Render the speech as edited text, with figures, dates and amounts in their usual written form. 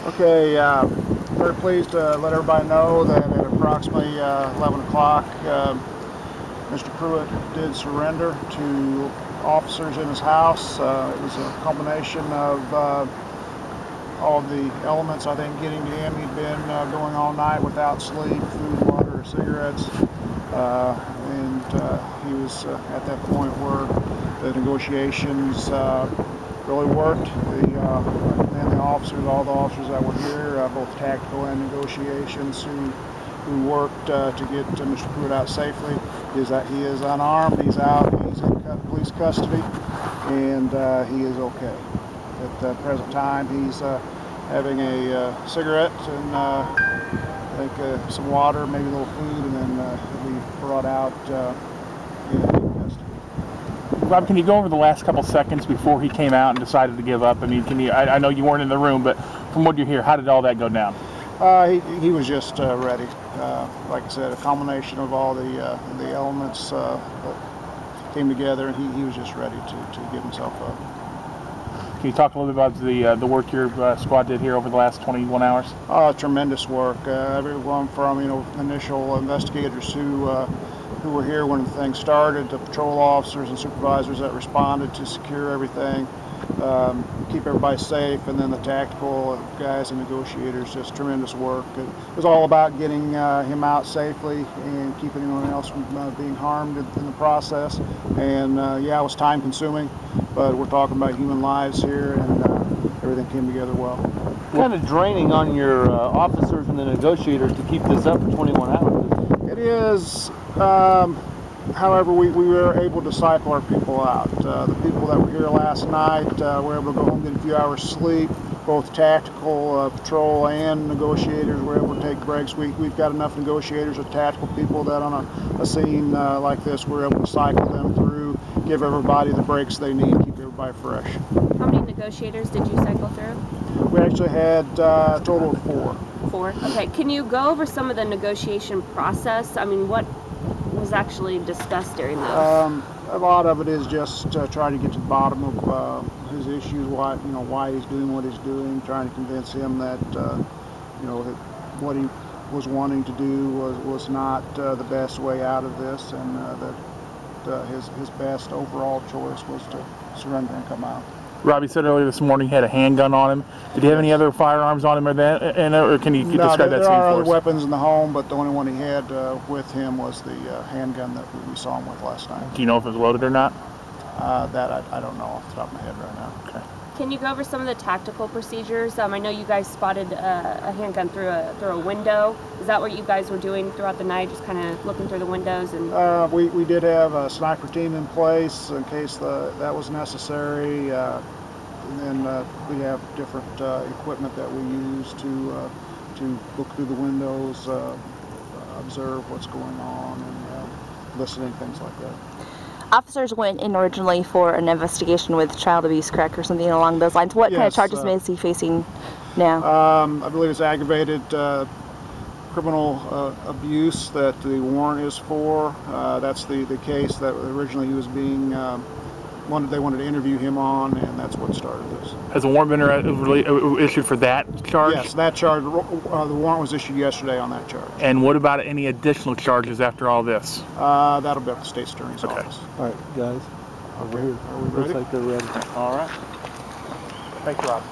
Okay, very pleased to let everybody know that at approximately 11 o'clock, Mr. Pruett did surrender to officers in his house. It was a combination of all of the elements, I think, getting to him. He'd been going all night without sleep, food, water, cigarettes, and he was at that point where the negotiations really worked. The officers, all the officers that were here, both tactical and negotiations, who worked to get Mr. Pruett out safely. He is unarmed. He's out. He's in police custody, and he is okay. At the present time, he's having a cigarette and I think some water, maybe a little food, and then he'll be brought out in custody. Rob, can you go over the last couple seconds before he came out and decided to give up? I mean, I know you weren't in the room, but from what you hear, how did all that go down? He was just ready. Like I said, a combination of all the elements that came together, and he was just ready to give himself up. Can you talk a little bit about the work your squad did here over the last 21 hours? Tremendous work. Everyone from initial investigators who were here when the thing started, to patrol officers and supervisors that responded to secure everything, keep everybody safe, and then the tactical guys and negotiators. Just tremendous work. It was all about getting him out safely and keeping anyone else from being harmed in the process. And yeah, it was time consuming, but we're talking about human lives here, and everything came together well. Kind of draining on your officers and the negotiators to keep this up for 21 hours. It is. However, we were able to cycle our people out. The people that were here last night were able to go home, get a few hours sleep. Both tactical patrol and negotiators were able to take breaks. We've got enough negotiators or tactical people that on a scene like this, we're able to cycle them through, give everybody the breaks they need, keep everybody fresh. How many negotiators did you cycle through? We actually had a total of 4. 4? Okay. Can you go over some of the negotiation process? I mean, what was actually discussed during those? A lot of it is just trying to get to the bottom of his issues, why he's doing what he's doing, trying to convince him that that what he was wanting to do was not the best way out of this, and that his best overall choice was to surrender and come out. Robbie said earlier this morning he had a handgun on him. Did he have any other firearms on him, or can you describe that scene for us? There are other weapons in the home, but the only one he had with him was the handgun that we saw him with last night. Do you know if it was loaded or not? That I don't know off the top of my head right now. Okay. Can you go over some of the tactical procedures? I know you guys spotted a handgun through a window. Is that what you guys were doing throughout the night, just kind of looking through the windows? And we did have a sniper team in place in case that was necessary. And then we have different equipment that we use to look through the windows, observe what's going on, and listening, things like that. Officers went in originally for an investigation with child abuse, correct, or something along those lines. What kind of charges is he facing now? I believe it's aggravated criminal abuse that the warrant is for. That's the case that originally he was being they wanted to interview him on, and that's what started this. Has a warrant been issued for that charge? Yes, that charge. The warrant was issued yesterday on that charge. And what about any additional charges after all this? That'll be at the State Attorney's office. All right, guys. Over here. Are we ready? Looks like they're ready. All right. Thank you, Rob.